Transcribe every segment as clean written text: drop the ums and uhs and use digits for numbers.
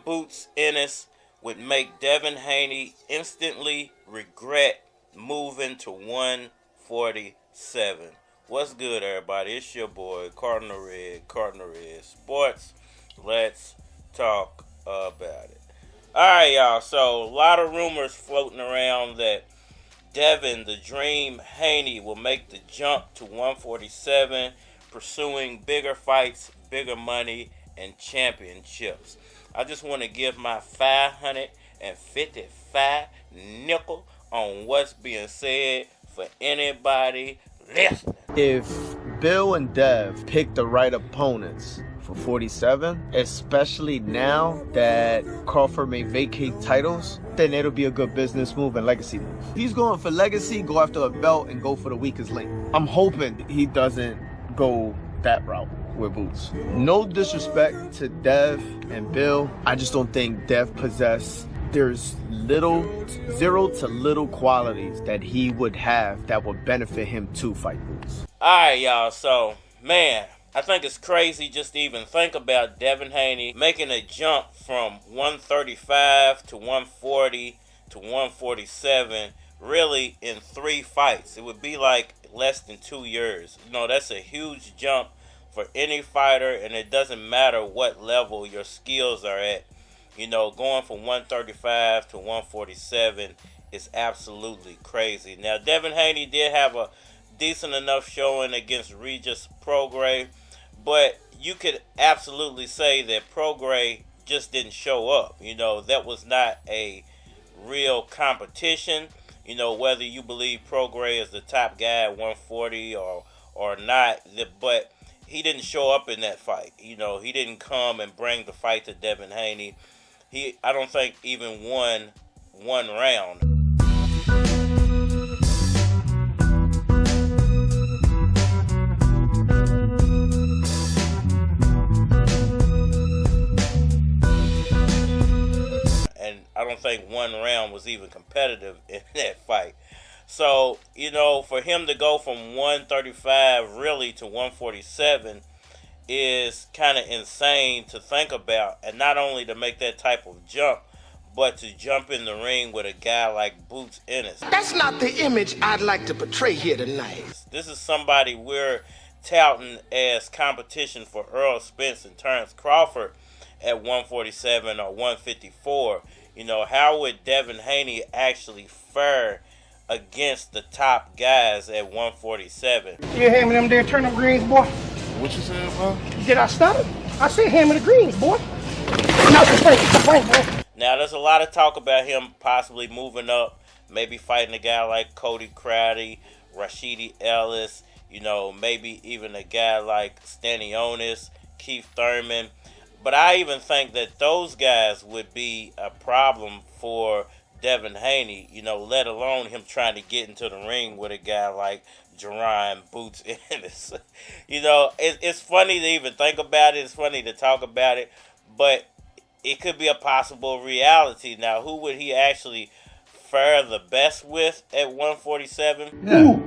Boots Ennis would make Devin Haney instantly regret moving to 147. What's good, everybody? It's your boy, Cardinal Red Sports. Let's talk about it. Alright, y'all. So, a lot of rumors floating around that Devin, the Dream Haney, will make the jump to 147, pursuing bigger fights, bigger money, and championships. I just want to give my 555 nickel on what's being said for anybody listening. If Bill and Dev pick the right opponents for 47, especially now that Crawford may vacate titles, then it'll be a good business move and legacy move. If he's going for legacy, go after a belt and go for the weakest link. I'm hoping he doesn't go that route with Boots. No disrespect to Dev and Bill. I just don't think Dev there's zero to little qualities that he would have that would benefit him to fight Boots. Alright, y'all. So, man, I think it's crazy just to even think about Devin Haney making a jump from 135 to 140 to 147 really in 3 fights. It would be like less than 2 years. You know, that's a huge jump for any fighter, and it doesn't matter what level your skills are at. You know, going from 135 to 147 is absolutely crazy. Now, Devin Haney did have a decent enough showing against Regis Prograis, but you could absolutely say that Prograis just didn't show up. You know, that was not a real competition. You know, whether you believe Prograis is the top guy at 140 or not, but he didn't show up in that fight. You know, he didn't come and bring the fight to Devin Haney. I don't think even won one round. And I don't think one round was even competitive in that fight. So, you know, for him to go from 135 really to 147 is kind of insane to think about. And not only to make that type of jump, but to jump in the ring with a guy like Boots Ennis. That's not the image I'd like to portray here tonight. This is somebody we're touting as competition for Earl Spence and Terence Crawford at 147 or 154. You know, how would Devin Haney actually fare against the top guys at 147? You hand me them there turnip greens, boy. What you saying, bro? Did I stutter? I said hand me the greens, boy. Now, there's a lot of talk about him possibly moving up, maybe fighting a guy like Cody Crowdy, Rashidi Ellis, you know, maybe even a guy like Stanionis, Keith Thurman. But I even think that those guys would be a problem for Devin Haney, you know, let alone him trying to get into the ring with a guy like Jaron Boots Ennis. You know, it's funny to even think about it. It's funny to talk about it, but it could be a possible reality. Now, who would he actually fare the best with at 147? Yeah.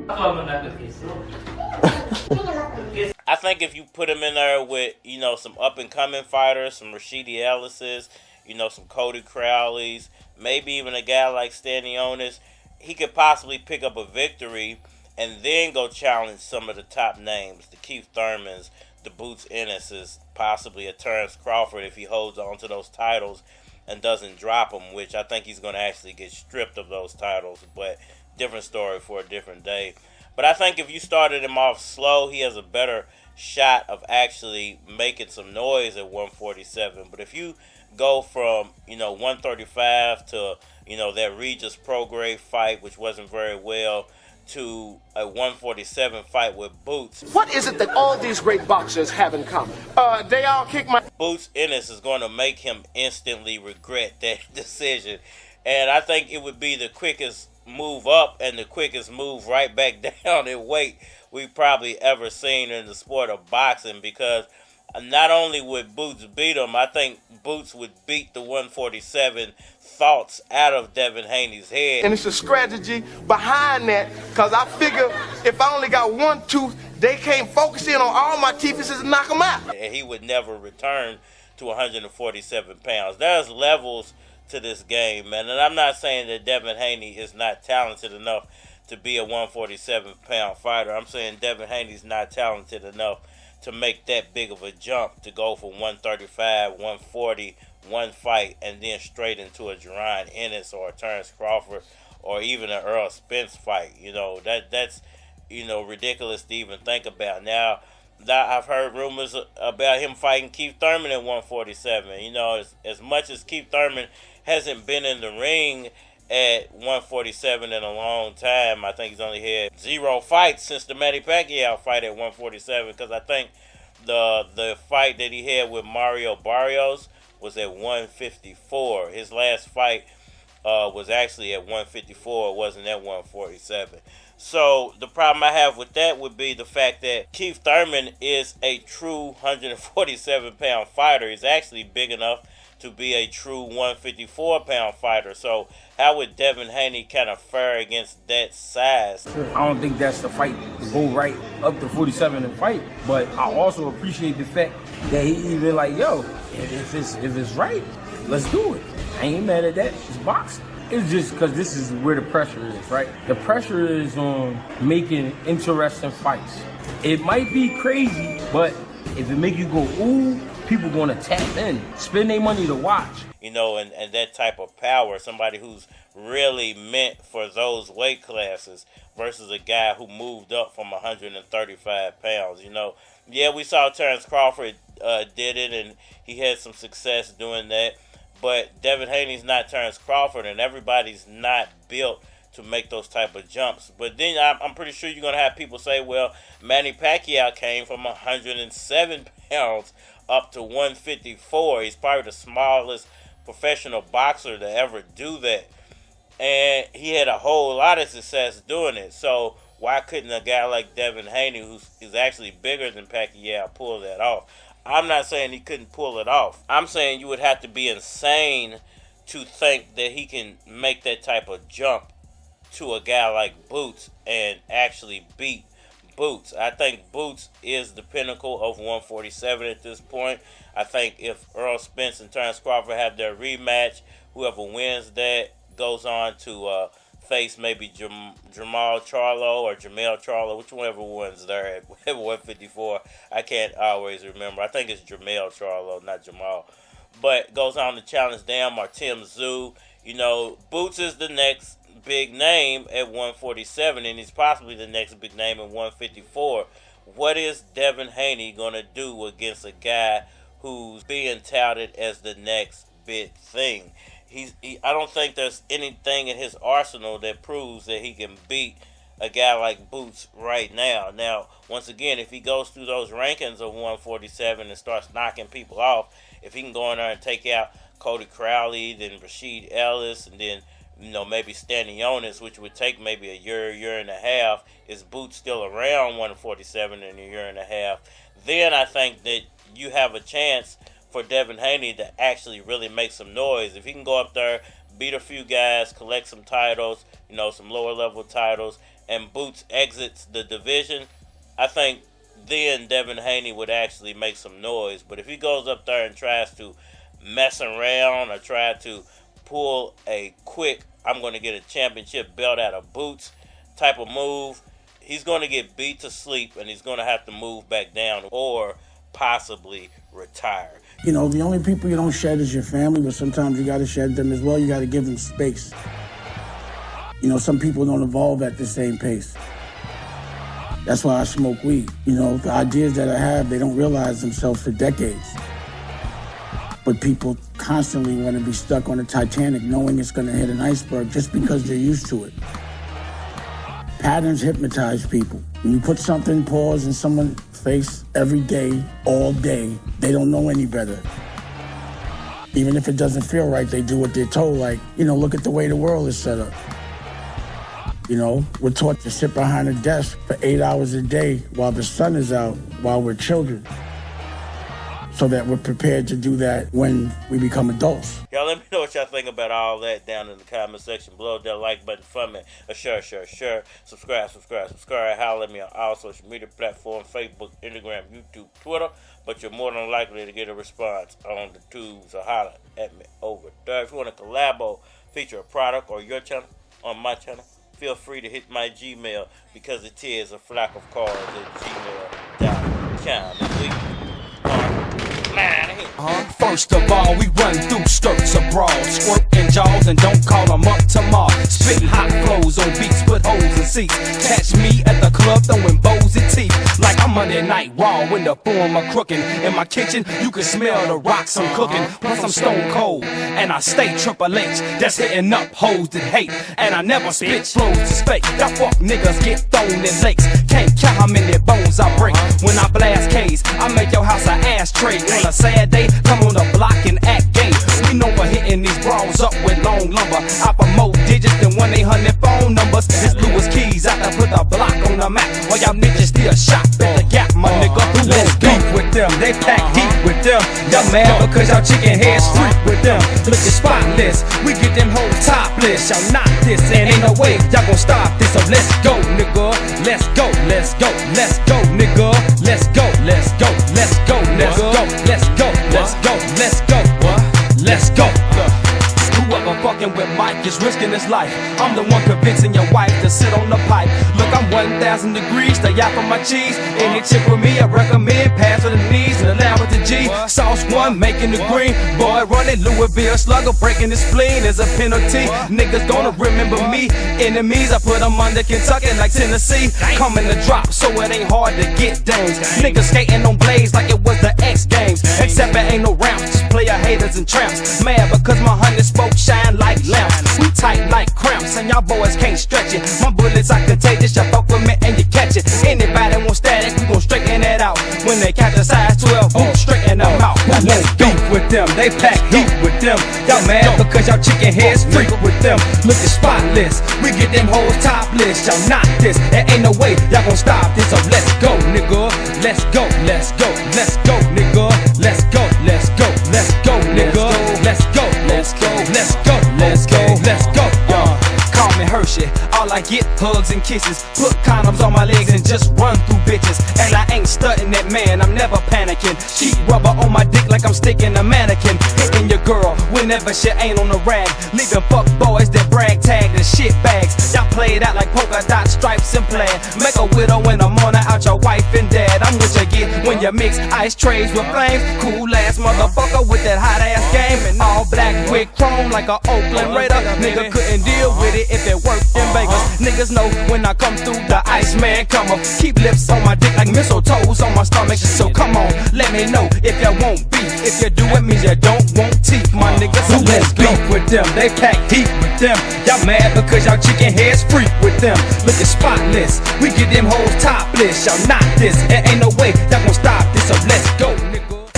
I think if you put him in there with, you know, some up-and-coming fighters, some Rashidi Ellises, you know, some Cody Crowleys, maybe even a guy like Stanionis, he could possibly pick up a victory and then go challenge some of the top names, the Keith Thurmans, the Boots Ennises, possibly a Terence Crawford if he holds on to those titles and doesn't drop them, which I think he's going to actually get stripped of those titles, but different story for a different day. But I think if you started him off slow, he has a better shot of actually making some noise at 147. But if you go from, you know, 135 to, you know, that Regis Prograis fight, which wasn't very well, to a 147 fight with Boots. What is it that all these great boxers have in common? They all kick my... Boots Ennis is going to make him instantly regret that decision. And I think it would be the quickest move up and the quickest move right back down in weight we've probably ever seen in the sport of boxing, because not only would Boots beat him, I think Boots would beat the 147 thoughts out of Devin Haney's head. And it's a strategy behind that, because I figure if I only got one tooth, they can't focus in on all my teeth and knock them out. And he would never return to to 147 pounds. There's levels to this game, man. And I'm not saying that Devin Haney is not talented enough to be a 147-pound fighter. I'm saying Devin Haney's not talented enough to make that big of a jump to go from 135, 140, one fight, and then straight into a Jaron Ennis or a Terence Crawford or even an Earl Spence fight. That's ridiculous to even think about. Now, I've heard rumors about him fighting Keith Thurman at 147. As much as Keith Thurman hasn't been in the ring at 147 in a long time. I think he's only had 0 fights since the Manny Pacquiao fight at 147, because I think the fight that he had with Mario Barrios was at 154. His last fight was actually at 154. It wasn't at 147. So the problem I have with that would be the fact that Keith Thurman is a true 147-pound fighter. He's actually big enough to be a true 154-pound fighter. So how would Devin Haney kind of fare against that size? I don't think that's the fight to go right up to 47 and fight. But I also appreciate the fact that he even like, yo, if it's right, let's do it. I ain't mad at that. It's boxing. It's just because this is where the pressure is, right? The pressure is on making interesting fights. It might be crazy, but if it make you go, ooh, people going to tap in, spend their money to watch. And that type of power, somebody who's really meant for those weight classes versus a guy who moved up from 135 pounds. Yeah, we saw Terence Crawford did it, and he had some success doing that. But Devin Haney's not Terence Crawford, and everybody's not built to make those type of jumps. But then I'm pretty sure you're going to have people say, well, Manny Pacquiao came from 107 pounds up to 154. He's probably the smallest professional boxer to ever do that. And he had a whole lot of success doing it. So why couldn't a guy like Devin Haney, who's actually bigger than Pacquiao, pull that off? I'm not saying he couldn't pull it off. I'm saying you would have to be insane to think that he can make that type of jump to a guy like Boots and actually beat Boots. I think Boots is the pinnacle of 147 at this point. I think if Earl Spence and Terence Crawford have their rematch, whoever wins that goes on to face maybe Jamal Charlo or Jamel Charlo, whichever one's there at 154. I can't always remember. I think it's Jamel Charlo, not Jamal. But goes on to challenge them or Tim Tszyu. Boots is the next big name at 147, and he's possibly the next big name at 154. What is Devin Haney going to do against a guy who's being touted as the next big thing? I don't think there's anything in his arsenal that proves that he can beat a guy like Boots right now. Now, once again, if he goes through those rankings of 147 and starts knocking people off, if he can go in there and take out Cody Crowley, then Rashid Ellis, and then maybe Stanionis, which would take maybe a year and a half, is Boots still around 147 in a year and a half, then I think that you have a chance for Devin Haney to actually really make some noise. If he can go up there, beat a few guys, collect some titles, some lower level titles, and Boots exits the division, I think then Devin Haney would actually make some noise. But if he goes up there and tries to mess around or try to pull a quick, I'm going to get a championship belt out of Boots type of move, he's going to get beat to sleep and he's going to have to move back down or possibly retire. The only people you don't shed is your family, but sometimes you got to shed them as well. You got to give them space. Some people don't evolve at the same pace. That's why I smoke weed. The ideas that I have, they don't realize themselves for decades. But people constantly want to be stuck on the Titanic knowing it's going to hit an iceberg just because they're used to it. Patterns hypnotize people. When you put something, pause, in someone's face every day, all day, they don't know any better. Even if it doesn't feel right, they do what they're told. Like, look at the way the world is set up. We're taught to sit behind a desk for 8 hours a day while the sun is out, while we're children. so that we're prepared to do that when we become adults. Y'all let me know what y'all think about all that down in the comment section below. That like button for me. Share. Subscribe. Holler at me on all social media platforms, Facebook, Instagram, YouTube, Twitter. But you're more than likely to get a response on the tubes or holler at me over there. If you want to collabo, feature a product or your channel on my channel, feel free to hit my Gmail because it is a flock of cards at gmail.com. First of all, we run through skirts abroad, squirting jaws and don't call them up tomorrow. Spitting hot flows on beats, put holes in seats. Catch me at the club throwing Bozy teeth like I'm Monday Night Raw in the form of crooking. In my kitchen, you can smell the rocks I'm cooking. Plus I'm stone cold and I stay Triple H. That's hitting up hoes that hate, and I never spit flows to fake. That fuck niggas get thrown in lakes. Can't count how many bones I break when I blast K's. I make your house an ashtray. On a sad day, come on the block and act gay. We know for hitting these bras up with long lumber. I for more digits than 1-800 phone numbers. It's Louis Keys, I can put the block on the map. While y'all bitches still shop at the Gap, my nigga. Let's beef with them, they pack heat with them. Y'all mad because y'all chicken heads street with them. Look at spotless, we get them hoes topless. Y'all not this, and ain't no way y'all gon' stop this. So let's go, nigga. Let's go, let's go, let's go, nigga. Let's go, let's go, let's go, let's go, let's go, let's go, let's go, let's go. Whoever fucking with Mike is risking his life. I'm the one convincing your wife to sit on the pipe. Look, I'm 1,000 degrees, stay out for my cheese. Any chick with me, I recommend pass to the knees and allow with the G. Sauce one, making the green. Boy running Louisville slugger, breaking his spleen is a penalty. Niggas gonna remember me. Enemies, I put them under Kentucky like Tennessee. Coming to drop, so it ain't hard to get dames. Niggas skating on blades like it was the X Games. Except it ain't no ramps, just player haters and tramps. Mad because my honey spoke shine like lamps. We tight like cramps, and y'all boys can't stretch it. My bullets are contagious, you fuck with me and you catch it. Anybody want static, we gon' straighten that out. When they catch a size 12, boom, straighten them out. Let's beef with them, they pack heat with them. Y'all mad because y'all chicken heads freak with them. Look at spotless, we get them hoes topless. Y'all not this, there ain't no way y'all gon' stop this. So let's go, nigga. Let's go, let's go, let's go, nigga. Let's go, let's go, let's go, nigga. Let's go, let's go, let's go, let's go, let's go. Call me Hershey, all I get hugs and kisses. Put condoms on my legs and just run through bitches. And I ain't stunting that man, I'm never panicking. Keep rubber on my dick like I'm sticking a mannequin. Hitting your girl whenever she ain't on the rag. Leaving fuck boys that brag tag the shit bags. Y'all play it out like polka dot stripes and plaid. Make a widow in the morning out your wife and dad. I'm what you get when you mix ice trays with flames. Cool ass motherfucker with that hot ass game. And all black with chrome like a Oakland Raider. Nigga couldn't deal with it if it worked in Vegas. Niggas know when I come through, the Iceman come up. Keep lips on my dick like mistletoes on my stomach. So come on, let me know if you won't beef. If you do it means you don't want teeth, my niggas. So let's beef with them, they pack heat with them. Y'all mad because y'all chicken heads freak with them. Look at spotless, we get them hoes topless. Y'all not this, there ain't no way y'all gon' stop this. So let's go.